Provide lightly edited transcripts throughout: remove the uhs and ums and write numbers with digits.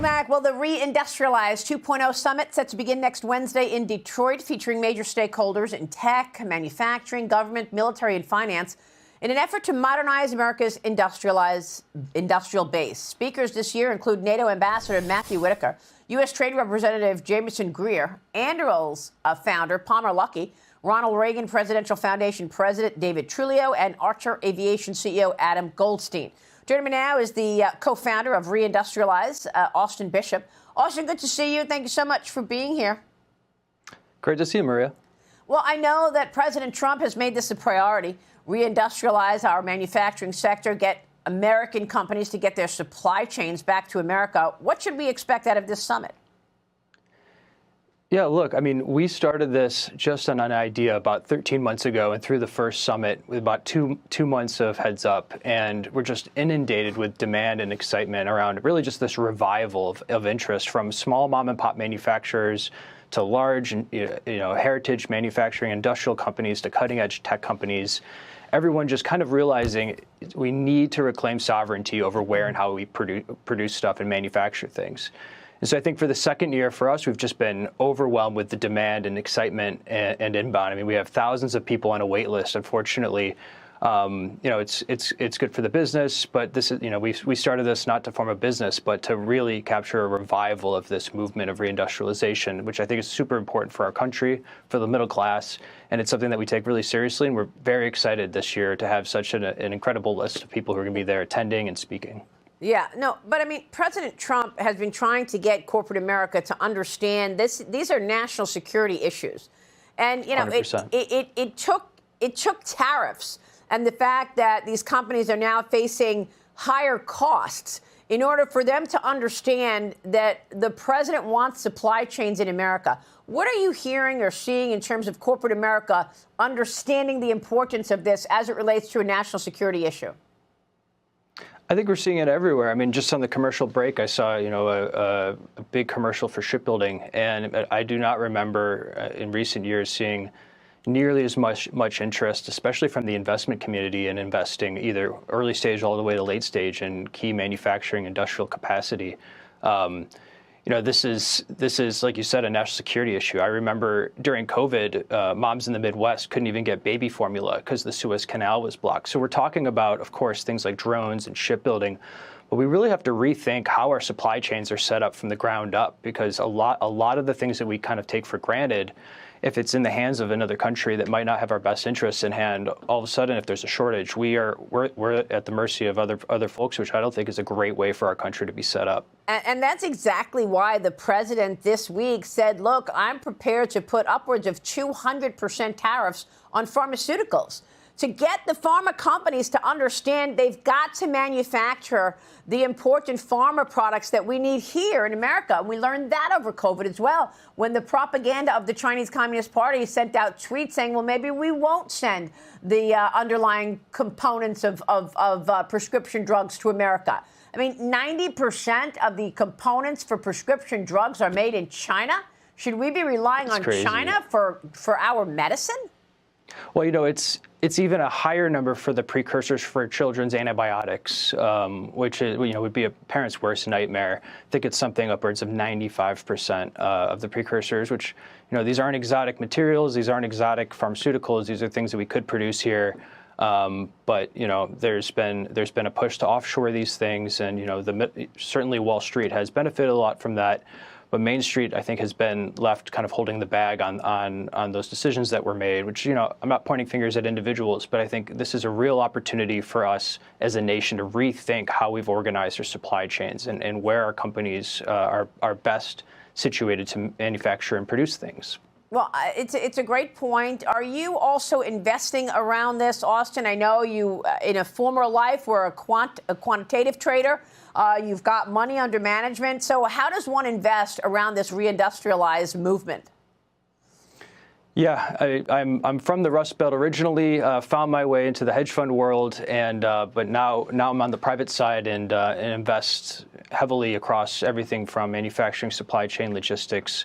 Welcome back. Well, the Reindustrialize 2.0 summit set to begin next Wednesday in Detroit, featuring major stakeholders in tech, manufacturing, government, military, and finance in an effort to modernize America's industrial base. Speakers this year include NATO Ambassador Matthew Whitaker, U.S. Trade Representative Jameson Greer, Anduril's founder Palmer Luckey, Ronald Reagan Presidential Foundation President David Trujillo, and Archer Aviation CEO Adam Goldstein. Joining me now is the co-founder of Reindustrialize, Austin Bishop. Austin, good to see you. Thank you so much for being here. Great to see you, Maria. Well, I know that President Trump has made this a priority, reindustrialize our manufacturing sector, get American companies to get their supply chains back to America. What should we expect out of this summit? Yeah, look, I mean, we started this just on an idea about 13 months ago, and through the first summit with about two months of heads up, and we're just inundated with demand and excitement around really just this revival of interest from small mom and pop manufacturers to large, heritage manufacturing industrial companies to cutting edge tech companies. Everyone just kind of realizing we need to reclaim sovereignty over where and how we produce stuff and manufacture things. And so I think for the second year for us, we've just been overwhelmed with the demand and excitement and inbound. I mean, we have thousands of people on a wait list. Unfortunately, it's good for the business, but this is, we started this not to form a business, but to really capture a revival of this movement of reindustrialization, which I think is super important for our country, for the middle class, and it's something that we take really seriously. And we're very excited this year to have such an incredible list of people who are going to be there attending and speaking. Yeah, no, but I mean, President Trump has been trying to get corporate America to understand this. These are national security issues, and it took tariffs and the fact that these companies are now facing higher costs in order for them to understand that the president wants supply chains in America. What are you hearing or seeing in terms of corporate America understanding the importance of this as it relates to a national security issue? I think we're seeing it everywhere. I mean, just on the commercial break, I saw, a big commercial for shipbuilding, and I do not remember in recent years seeing nearly as much interest, especially from the investment community, in investing either early stage all the way to late stage in key manufacturing industrial capacity. This is, like you said, a national security issue. I remember during COVID, moms in the Midwest couldn't even get baby formula because the Suez Canal was blocked. So we're talking about, of course, things like drones and shipbuilding, but we really have to rethink how our supply chains are set up from the ground up, because a lot of the things that we kind of take for granted, if it's in the hands of another country that might not have our best interests in hand, all of a sudden, if there's a shortage, we're at the mercy of other folks, which I don't think is a great way for our country to be set up. And that's exactly why the president this week said, look, I'm prepared to put upwards of 200% tariffs on pharmaceuticals to get the pharma companies to understand they've got to manufacture the important pharma products that we need here in America. And we learned that over COVID as well, when the propaganda of the Chinese Communist Party sent out tweets saying, well, maybe we won't send the underlying components of prescription drugs to America. I mean, 90% of the components for prescription drugs are made in China. Should we be relying on China for our medicine? Well, it's even a higher number for the precursors for children's antibiotics, which is, would be a parent's worst nightmare. I think it's something upwards of 95% of the precursors, which, these aren't exotic materials. These aren't exotic pharmaceuticals. These are things that we could produce here. But there's been a push to offshore these things, and certainly Wall Street has benefited a lot from that. But Main Street, I think, has been left kind of holding the bag on those decisions that were made, which, I'm not pointing fingers at individuals, but I think this is a real opportunity for us as a nation to rethink how we've organized our supply chains and where our companies are best situated to manufacture and produce things. Well, it's a great point. Are you also investing around this, Austin? I know you, in a former life, were a quantitative trader. You've got money under management. So how does one invest around this reindustrialized movement? Yeah, I'm from the Rust Belt originally, found my way into the hedge fund world, and but now I'm on the private side and invest heavily across everything from manufacturing, supply chain, logistics,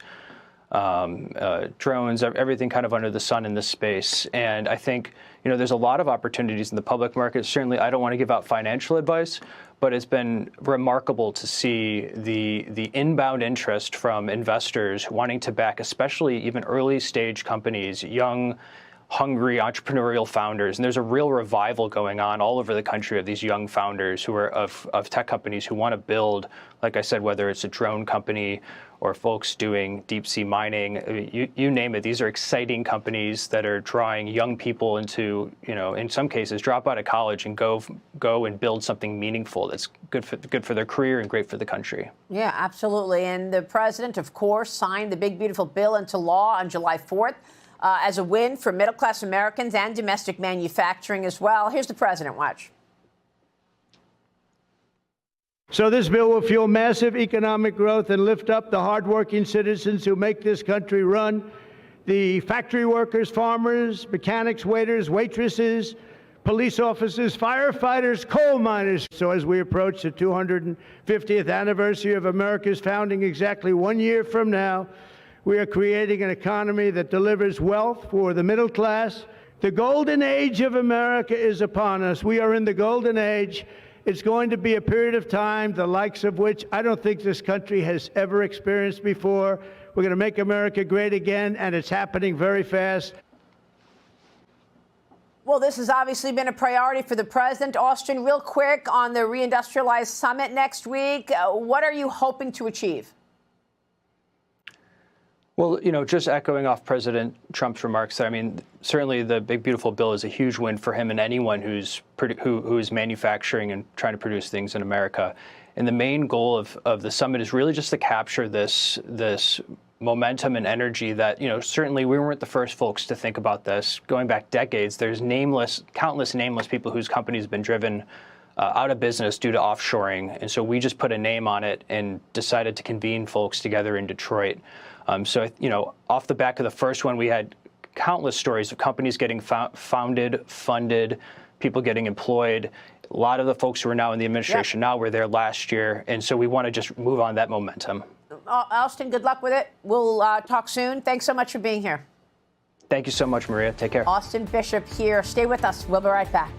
drones, everything kind of under the sun in this space. And I think, there's a lot of opportunities in the public market. Certainly, I don't want to give out financial advice, but it's been remarkable to see the inbound interest from investors wanting to back, especially even early stage companies, young, hungry entrepreneurial founders. And there's a real revival going on all over the country of these young founders who are of tech companies who want to build, like I said, whether it's a drone company or folks doing deep sea mining, you name it. These are exciting companies that are drawing young people into, in some cases, drop out of college and go and build something meaningful that's good for their career and great for the country. Yeah, absolutely. And the president, of course, signed the big, beautiful bill into law on July 4th. As a win for middle-class Americans and domestic manufacturing as well. Here's the president. Watch. So this bill will fuel massive economic growth and lift up the hardworking citizens who make this country run. The factory workers, farmers, mechanics, waiters, waitresses, police officers, firefighters, coal miners. So as we approach the 250th anniversary of America's founding exactly 1 year from now, we are creating an economy that delivers wealth for the middle class. The golden age of America is upon us. We are in the golden age. It's going to be a period of time, the likes of which I don't think this country has ever experienced before. We're going to make America great again, and it's happening very fast. Well, this has obviously been a priority for the president. Austin, real quick on the Reindustrialize summit next week, what are you hoping to achieve? Well, just echoing off President Trump's remarks there, certainly the big, beautiful bill is a huge win for him and anyone who is manufacturing and trying to produce things in America. And the main goal of the summit is really just to capture this momentum and energy that, certainly we weren't the first folks to think about this. Going back decades, there's countless nameless people whose companies have been driven out of business due to offshoring. And so we just put a name on it and decided to convene folks together in Detroit. So, off the back of the first one, we had countless stories of companies getting founded, funded, people getting employed. A lot of the folks who are now in the administration now were there last year. And so we want to just move on that momentum. Austin, good luck with it. We'll talk soon. Thanks so much for being here. Thank you so much, Maria. Take care. Austin Bishop here. Stay with us. We'll be right back.